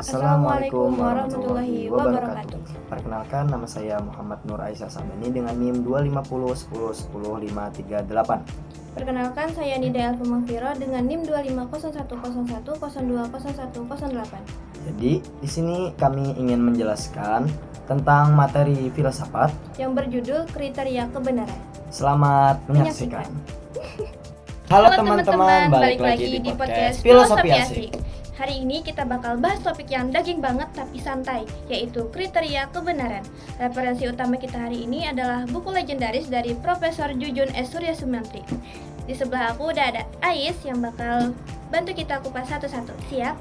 Assalamualaikum warahmatullahi wabarakatuh. Perkenalkan, nama saya Muhammad Nur Aisyah Sameni dengan NIM 25010105338. Perkenalkan, saya Nida Elva Mahfira dengan NIM 25011010108. Jadi, di sini kami ingin menjelaskan tentang materi filsafat yang berjudul kriteria kebenaran. Selamat menyaksikan. Halo teman-teman, balik lagi di podcast Filosofi Asik. Hari ini kita bakal bahas topik yang daging banget tapi santai, yaitu kriteria kebenaran. Referensi utama kita hari ini adalah buku legendaris dari Profesor Jujun S. Surya Sumantri. Di sebelah aku udah ada Ais yang bakal bantu kita kupas satu-satu. Siap?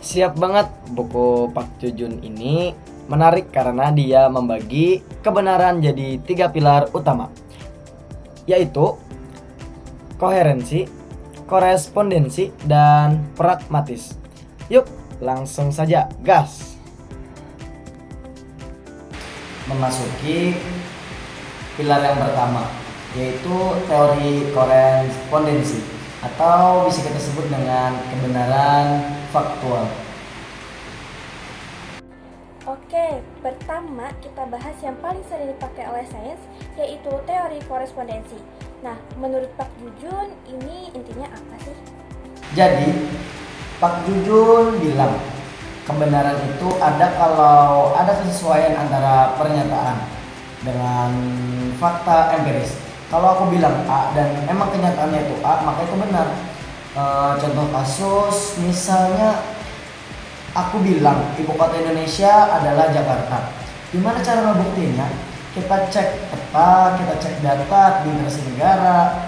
Siap banget. Buku Pak Jujun ini menarik karena dia membagi kebenaran jadi 3 pilar utama, yaitu koherensi, korespondensi, dan pragmatis. Yuk, langsung saja gas. Memasuki pilar yang pertama, yaitu teori korespondensi atau bisa kita sebut dengan kebenaran faktual. Oke, pertama kita bahas yang paling sering dipakai oleh sains, yaitu teori korespondensi. Nah, menurut Pak Jujun, ini intinya apa sih? Jadi, Pak Jujun bilang kebenaran itu ada kalau ada kesesuaian antara pernyataan dengan fakta empiris. Kalau aku bilang A dan emang kenyataannya itu A, maka itu benar. Contoh kasus, misalnya aku bilang ibu kota Indonesia adalah Jakarta. Gimana cara ngebuktiinnya? Kita cek peta, kita cek data di Migrasi Negara,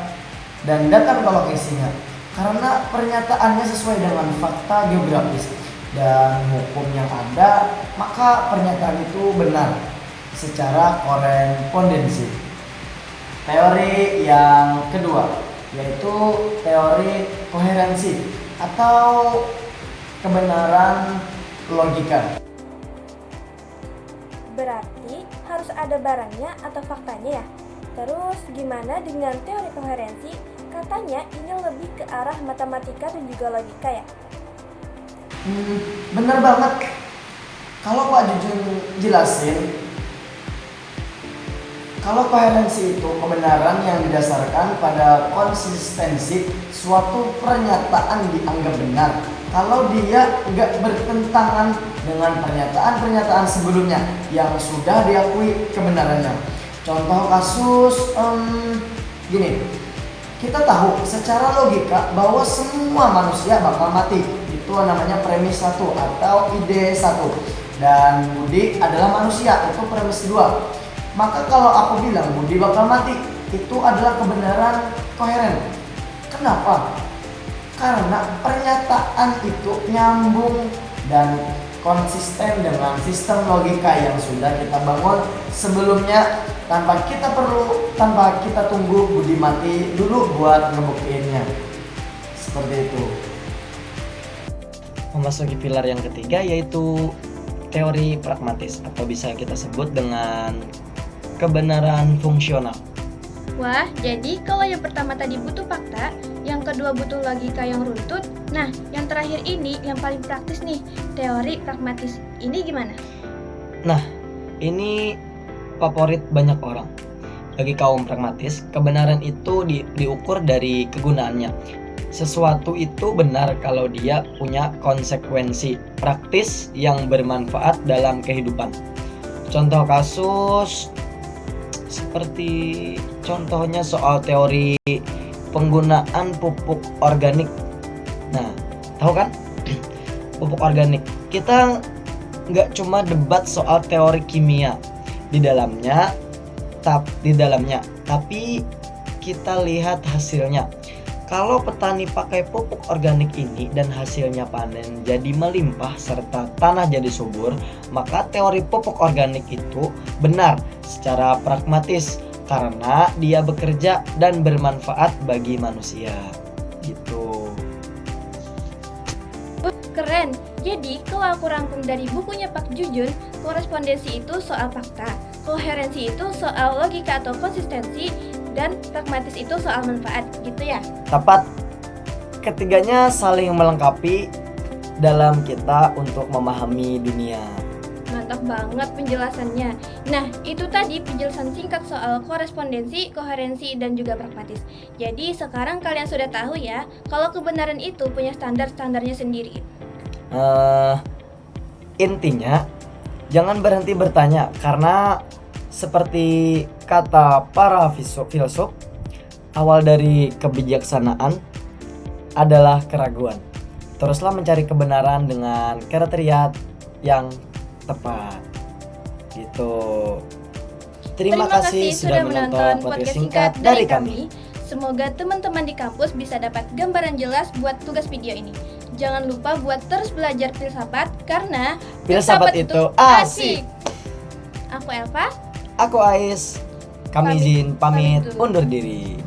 dan datang ke lokasinya. Karena pernyataannya sesuai dengan fakta geografis dan hukum yang ada, maka pernyataan itu benar secara korespondensi. Teori yang kedua, yaitu teori koherensi atau kebenaran logika. Berarti harus ada barangnya atau faktanya ya? Terus gimana dengan teori koherensi? Katanya ini lebih ke arah matematika dan juga logika ya? Bener banget. Kalau Pak Jujun jelasin, kalau koherensi itu kebenaran yang didasarkan pada konsistensi suatu pernyataan dianggap benar kalau dia nggak bertentangan dengan pernyataan-pernyataan sebelumnya yang sudah diakui kebenarannya. Contoh kasus gini, kita tahu secara logika bahwa semua manusia bakal mati. Itu namanya premis 1 atau ide 1. Dan Budi adalah manusia, itu premis 2. Maka kalau aku bilang Budi bakal mati, itu adalah kebenaran koheren. Kenapa? Karena pernyataan itu nyambung dan konsisten dengan sistem logika yang sudah kita bangun sebelumnya tanpa kita tunggu Budi mati dulu buat ngebuktiinnya. Seperti itu. Memasuki pilar yang ketiga, yaitu teori pragmatis atau bisa kita sebut dengan kebenaran fungsional. Wah, jadi kalau yang pertama tadi butuh fakta, yang kedua butuh logika yang runtut, nah yang terakhir ini yang paling praktis nih, teori pragmatis. Ini gimana? Nah, ini favorit banyak orang. Bagi kaum pragmatis, kebenaran itu diukur dari kegunaannya. Sesuatu itu benar kalau dia punya konsekuensi praktis yang bermanfaat dalam kehidupan. Contoh kasus seperti contohnya soal teori penggunaan pupuk organik. Nah, tahu kan? Pupuk organik. Kita nggak cuma debat soal teori kimia di dalamnya, tapi kita lihat hasilnya. Kalau petani pakai pupuk organik ini dan hasilnya panen jadi melimpah serta tanah jadi subur, maka teori pupuk organik itu benar secara pragmatis karena dia bekerja dan bermanfaat bagi manusia. Gitu. Keren. Jadi kalau aku rangkum dari bukunya Pak Jujun, korespondensi itu soal fakta, koherensi itu soal logika atau konsistensi, dan pragmatis itu soal manfaat, gitu ya? Tepat. Ketiganya saling melengkapi dalam kita untuk memahami dunia. Mantap banget penjelasannya. Nah, itu tadi penjelasan singkat soal korespondensi, koherensi, dan juga pragmatis. Jadi sekarang kalian sudah tahu ya, kalau kebenaran itu punya standar-standarnya sendiri. Intinya, jangan berhenti bertanya karena seperti kata para filsuf, awal dari kebijaksanaan adalah keraguan. Teruslah mencari kebenaran dengan kriteria yang tepat. Gitu. Terima kasih sudah menonton podcast singkat dari kami. Semoga teman-teman di kampus bisa dapat gambaran jelas buat tugas video ini. Jangan lupa buat terus belajar filsafat karena Filsafat itu asik. Aku Elva. Aku Ais. Kami izin pamit undur diri.